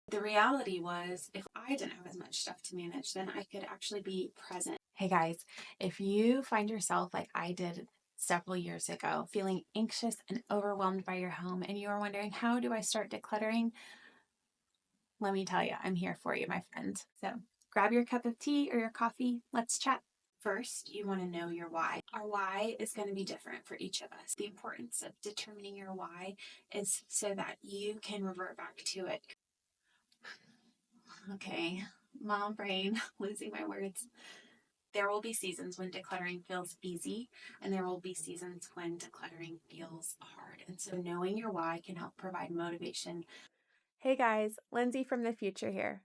The reality was, if I didn't have as much stuff to manage, then I could actually be present. Hey guys, if you find yourself like I did several years ago, feeling anxious and overwhelmed by your home, and you are wondering, how do I start decluttering? Let me tell you, I'm here for you, my friend. So grab your cup of tea or your coffee. Let's chat. First, you want to know your why. Our why is going to be different for each of us. The importance of determining your why is so that you can revert back to it. Okay, mom brain, losing my words. There will be seasons when decluttering feels easy, and there will be seasons when decluttering feels hard. And so knowing your why can help provide motivation. Hey guys, Lindsay from the future here.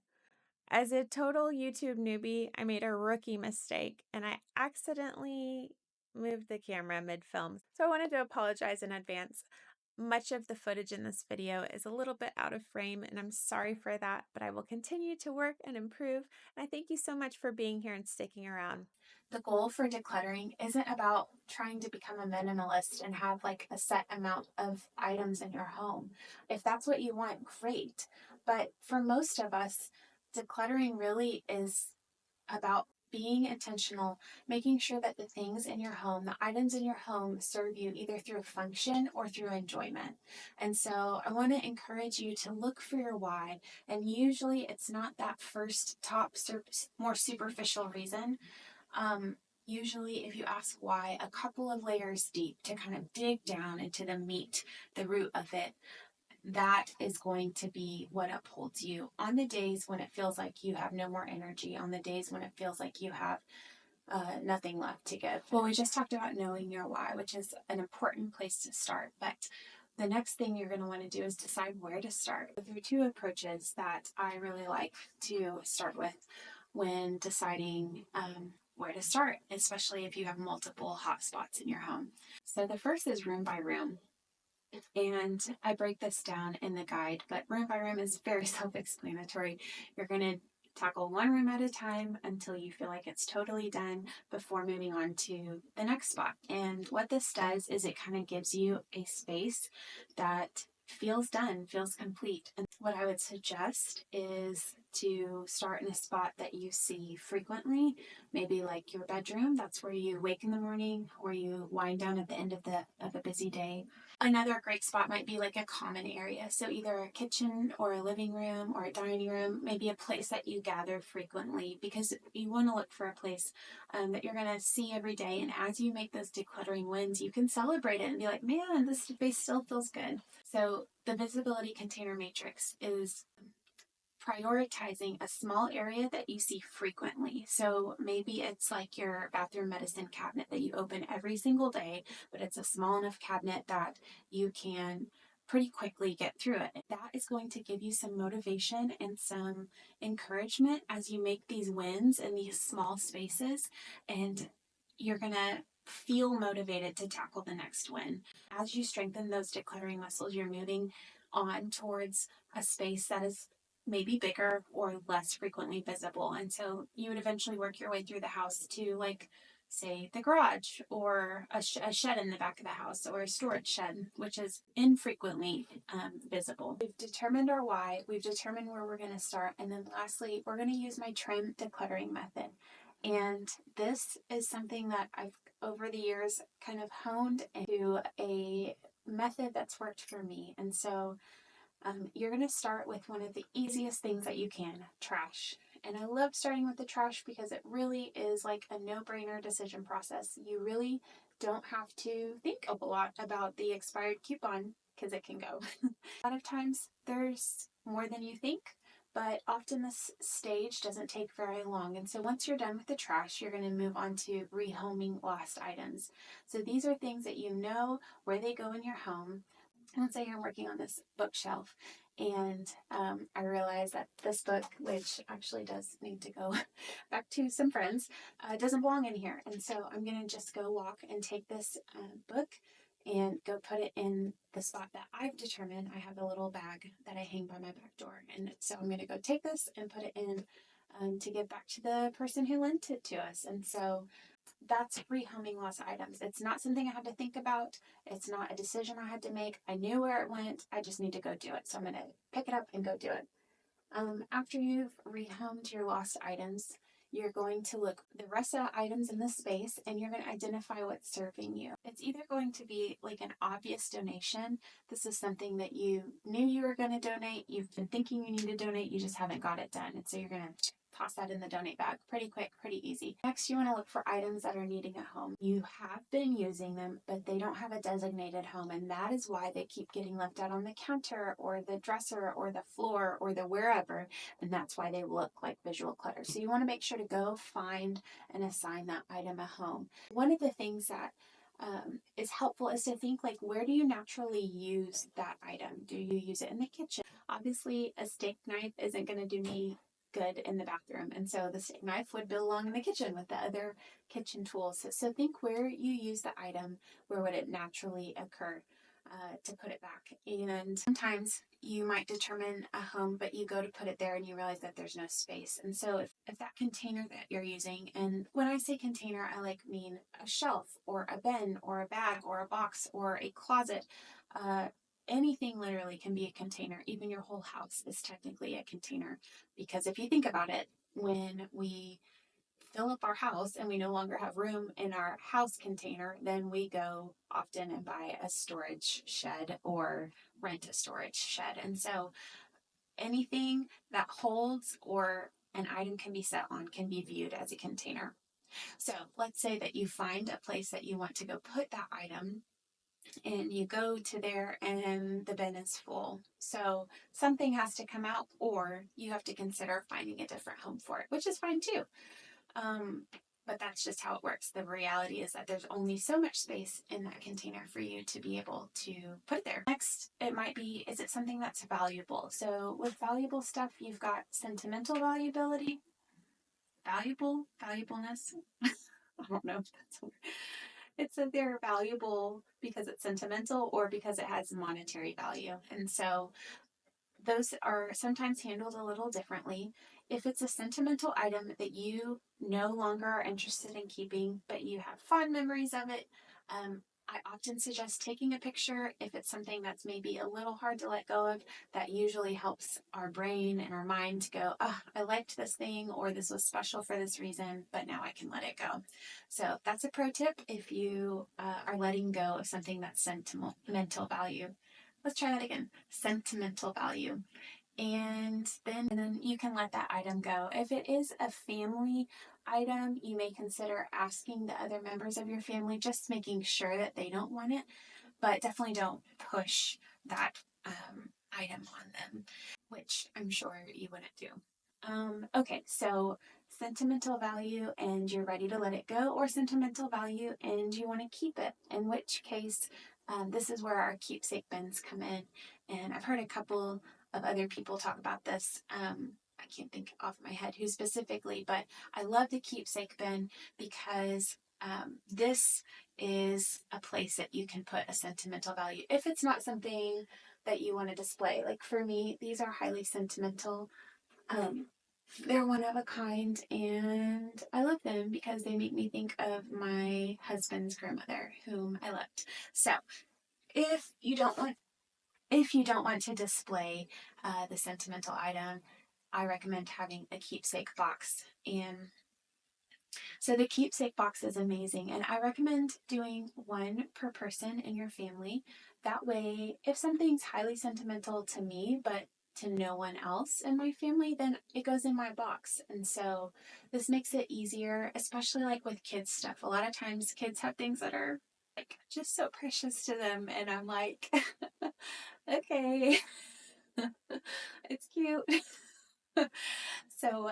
As a total YouTube newbie, I made a rookie mistake and I accidentally moved the camera mid-film. So I wanted to apologize in advance. Much of the footage in this video is a little bit out of frame and I'm sorry for that, but I will continue to work and improve. And I thank you so much for being here and sticking around. The goal for decluttering isn't about trying to become a minimalist and have like a set amount of items in your home. If that's what you want, great. But for most of us, decluttering really is about being intentional, making sure that the things in your home, the items in your home serve you either through function or through enjoyment. And so I want to encourage you to look for your why. And usually it's not that first top, more superficial reason. Usually if you ask why, a couple of layers deep to kind of dig down into the meat, the root of it, that is going to be what upholds you on the days when it feels like you have no more energy, on the days when it feels like you have nothing left to give. Well, we just talked about knowing your why, which is an important place to start. But the next thing you're going to want to do is decide where to start. There are two approaches that I really like to start with when deciding where to start, especially if you have multiple hot spots in your home. So the first is room by room. And I break this down in the guide, but room by room is very self-explanatory. You're going to tackle one room at a time until you feel like it's totally done before moving on to the next spot. And what this does is it kind of gives you a space that feels done, feels complete. And what I would suggest is to start in a spot that you see frequently, maybe like your bedroom. That's where you wake in the morning or you wind down at the end of a busy day. Another great spot might be like a common area. So either a kitchen or a living room or a dining room, maybe a place that you gather frequently, because you want to look for a place that you're going to see every day. And as you make those decluttering wins, you can celebrate it and be like, man, this space still feels good. So the visibility container matrix is prioritizing a small area that you see frequently. So maybe it's like your bathroom medicine cabinet that you open every single day, but it's a small enough cabinet that you can pretty quickly get through it. That is going to give you some motivation and some encouragement as you make these wins in these small spaces, and you're going to feel motivated to tackle the next win. As you strengthen those decluttering muscles, you're moving on towards a space that is maybe bigger or less frequently visible. And so you would eventually work your way through the house to, like, say, the garage or a shed in the back of the house or a storage shed, which is infrequently visible. We've determined our why, we've determined where we're going to start, and then lastly, we're going to use my T.R.I.M decluttering method. And this is something that I've over the years kind of honed into a method that's worked for me. And so you're going to start with one of the easiest things that you can, trash. And I love starting with the trash because it really is like a no-brainer decision process. You really don't have to think a lot about the expired coupon because it can go. A lot of times there's more than you think, but often this stage doesn't take very long. And so once you're done with the trash, you're going to move on to rehoming lost items. So these are things that you know where they go in your home. Let's say I'm working on this bookshelf and I realize that this book, which actually does need to go back to some friends, doesn't belong in here. And so I'm going to just go walk and take this book and go put it in the spot that I've determined. I have a little bag that I hang by my back door. And so I'm going to go take this and put it in to give back to the person who lent it to us. And so that's rehoming lost items. It's not something I had to think about. It's not a decision I had to make. I knew where it went. I just need to go do it. So I'm going to pick it up and go do it. After you've rehomed your lost items, you're going to look the rest of the items in the space and you're going to identify what's serving you. It's either going to be like an obvious donation. This is something that you knew you were going to donate. You've been thinking you need to donate. You just haven't got it done. And so you're going to toss that in the donate bag. Pretty quick, pretty easy. Next, you want to look for items that are needing a home. You have been using them, but they don't have a designated home. And that is why they keep getting left out on the counter or the dresser or the floor or the wherever. And that's why they look like visual clutter. So you want to make sure to go find and assign that item a home. One of the things that is helpful is to think like, where do you naturally use that item? Do you use it in the kitchen? Obviously, a steak knife isn't going to do me good in the bathroom. And so the steak knife would belong in the kitchen with the other kitchen tools. So think where you use the item, where would it naturally occur to put it back. And sometimes you might determine a home, but you go to put it there and you realize that there's no space. And so if that container that you're using, and when I say container, I mean a shelf or a bin or a bag or a box or a closet, anything literally can be a container. Even your whole house is technically a container. Because if you think about it, when we fill up our house and we no longer have room in our house container, then we go often and buy a storage shed or rent a storage shed. And so anything that holds or an item can be set on can be viewed as a container. So let's say that you find a place that you want to go put that item and you go to there and the bin is full. So something has to come out or you have to consider finding a different home for it, which is fine too. But that's just how it works. The reality is that there's only so much space in that container for you to be able to put it there. Next, it might be, is it something that's valuable? So with valuable stuff, you've got sentimental valuability, valuableness. I don't know if that's what it's either valuable because it's sentimental or because it has monetary value. And so those are sometimes handled a little differently. If it's a sentimental item that you no longer are interested in keeping, but you have fond memories of it, I often suggest taking a picture. If it's something that's maybe a little hard to let go of, that usually helps our brain and our mind to go, oh, I liked this thing, or this was special for this reason, but now I can let it go. So that's a pro tip if you are letting go of something that's sentimental value. Let's try that again. Sentimental value. And then you can let that item go. If it is a family item, you may consider asking the other members of your family, just making sure that they don't want it, but definitely don't push that item on them, which I'm sure you wouldn't do. Okay, so sentimental value and you're ready to let it go, or sentimental value and you want to keep it, in which case this is where our keepsake bins come in. And I've heard a couple of other people talk about this. I can't think off my head who specifically, but I love the keepsake bin because this is a place that you can put a sentimental value. If it's not something that you want to display, like for me, these are highly sentimental. They're one of a kind and I love them because they make me think of my husband's grandmother, whom I loved. So if you don't want to display the sentimental item, I recommend having a keepsake box. And so the keepsake box is amazing, and I recommend doing one per person in your family. That way, if something's highly sentimental to me, but to no one else in my family, then it goes in my box. And so this makes it easier, especially like with kids stuff. A lot of times kids have things that are like just so precious to them, and I'm like, okay, it's cute. So,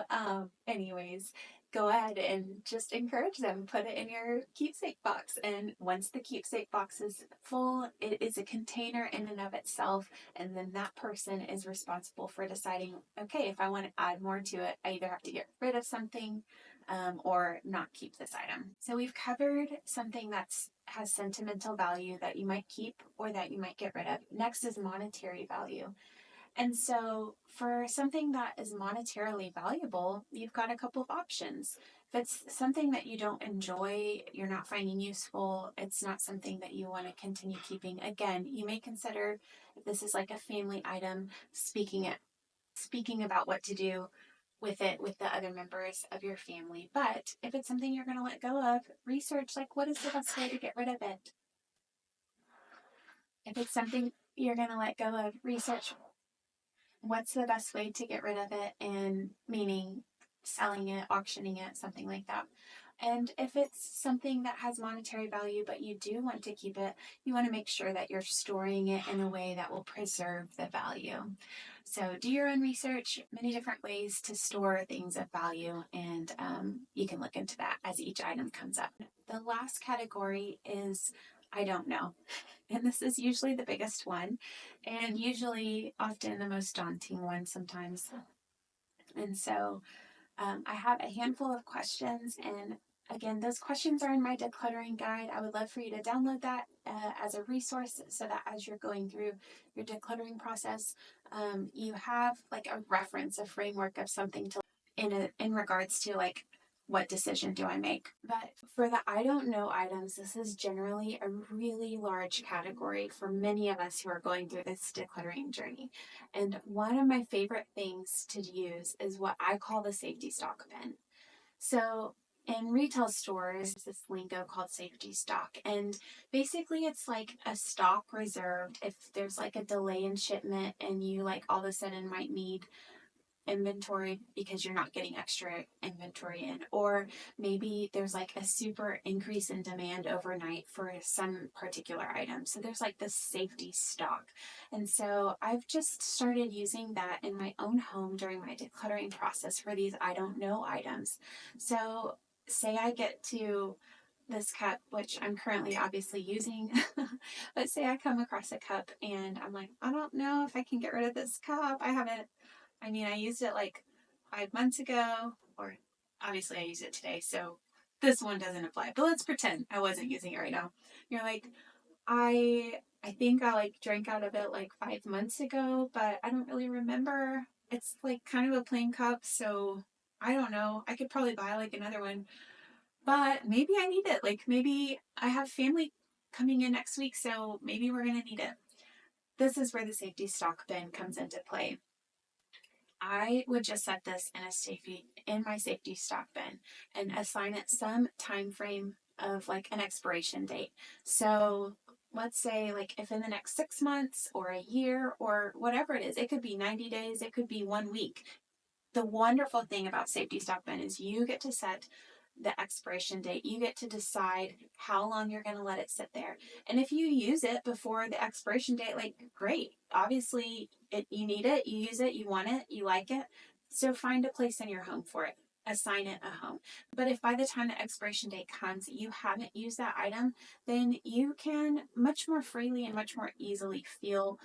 anyways, go ahead and just encourage them. Put it in your keepsake box. And once the keepsake box is full, it is a container in and of itself. And then that person is responsible for deciding, okay, if I want to add more to it, I either have to get rid of something or not keep this item. So we've covered something that's has sentimental value that you might keep or that you might get rid of. Next is monetary value. And so for something that is monetarily valuable, you've got a couple of options. If it's something that you don't enjoy, you're not finding useful, it's not something that you want to continue keeping, again, you may consider if this is like a family item, speaking it speaking about what to do with it with the other members of your family. But if it's something you're going to let go of, research like what is the best way to get rid of it. If it's something you're going to let go of, research what's the best way to get rid of it, and meaning selling it, auctioning it, something like that. And if it's something that has monetary value, but you do want to keep it, you want to make sure that you're storing it in a way that will preserve the value. So do your own research, many different ways to store things of value, and you can look into that as each item comes up. The last category is I don't know. And this is usually the biggest one, and usually often the most daunting one sometimes. And so I have a handful of questions, and again, those questions are in my decluttering guide. I would love for you to download that as a resource so that as you're going through your decluttering process, you have like a reference, a framework of something to in regards to like what decision do I make. But for the I don't know items, this is generally a really large category for many of us who are going through this decluttering journey. And one of my favorite things to use is what I call the safety stock bin. So in retail stores, this lingo called safety stock. And basically it's like a stock reserved if there's like a delay in shipment and you like all of a sudden might need inventory because you're not getting extra inventory in, or maybe there's like a super increase in demand overnight for some particular item, so there's like this safety stock. And so I've just started using that in my own home during my decluttering process for these I don't know items. So say I get to this cup, which I'm currently obviously using, but say I come across a cup and I'm like, I don't know if I can get rid of this cup. I used it like 5 months ago, or obviously I use it today, so this one doesn't apply. But let's pretend I wasn't using it right now. You're like, I think I like drank out of it like 5 months ago, but I don't really remember. It's like kind of a plain cup, so I don't know. I could probably buy like another one, but maybe I need it. Like maybe I have family coming in next week, so maybe we're gonna need it. This is where the safety stock bin comes into play. I would just set this in my safety stock bin and assign it some time frame of like an expiration date. So let's say like if in the next 6 months or a year or whatever it is, it could be 90 days, it could be 1 week. The wonderful thing about safety stock bin is you get to set the expiration date. You get to decide how long you're going to let it sit there. And if you use it before the expiration date, like great. Obviously, you need it, you use it, you want it, you like it. So find a place in your home for it. Assign it a home. But if by the time the expiration date comes, you haven't used that item, then you can much more freely and much more easily feel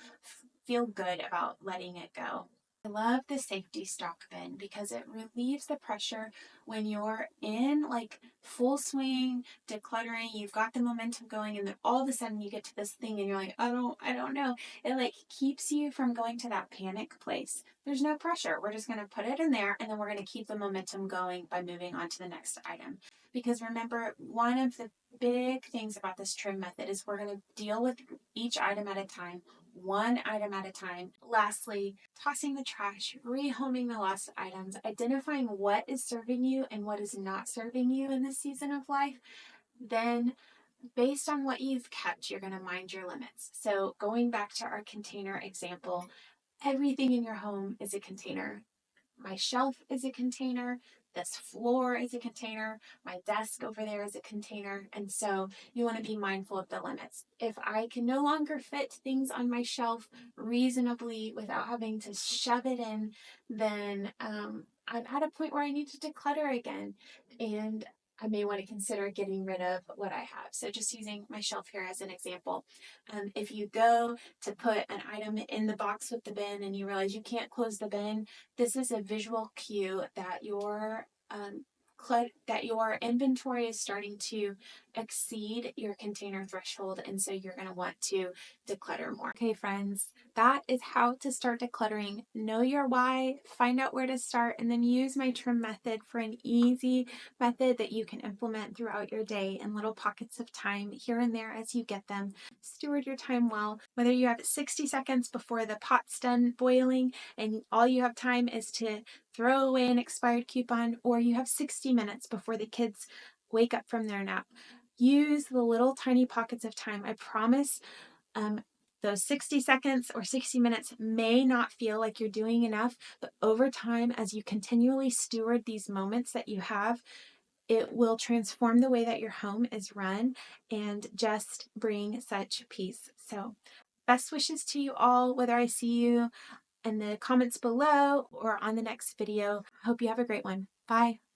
good about letting it go. I love the safety stock bin because it relieves the pressure when you're in like full swing decluttering. You've got the momentum going, and then all of a sudden you get to this thing and you're like, I don't know. It like keeps you from going to that panic place. There's no pressure. We're just going to put it in there, and then we're going to keep the momentum going by moving on to the next item. Because remember, one of the big things about this trim method is we're going to deal with each item at a time, one item at a time. Lastly, tossing the trash, rehoming the lost items, identifying what is serving you and what is not serving you in this season of life. Then, based on what you've kept, you're going to mind your limits. So, going back to our container example, everything in your home is a container. My shelf is a container. This floor is a container. My desk over there is a container. And so you want to be mindful of the limits. If I can no longer fit things on my shelf reasonably without having to shove it in, then I'm at a point where I need to declutter again. And I may want to consider getting rid of what I have. So just using my shelf here as an example. If you go to put an item in the box with the bin and you realize you can't close the bin, this is a visual cue that your inventory is starting to exceed your container threshold. And so you're going to want to declutter more. Okay, friends, that is how to start decluttering. Know your why, find out where to start, and then use my TRIM method for an easy method that you can implement throughout your day in little pockets of time here and there as you get them. Steward your time well. Whether you have 60 seconds before the pot's done boiling and all you have time is to throw away an expired coupon, or you have 60 minutes before the kids wake up from their nap. Use the little tiny pockets of time. I promise those 60 seconds or 60 minutes may not feel like you're doing enough, but over time, as you continually steward these moments that you have, it will transform the way that your home is run and just bring such peace. So, best wishes to you all, whether I see you in the comments below or on the next video. Hope you have a great one. Bye.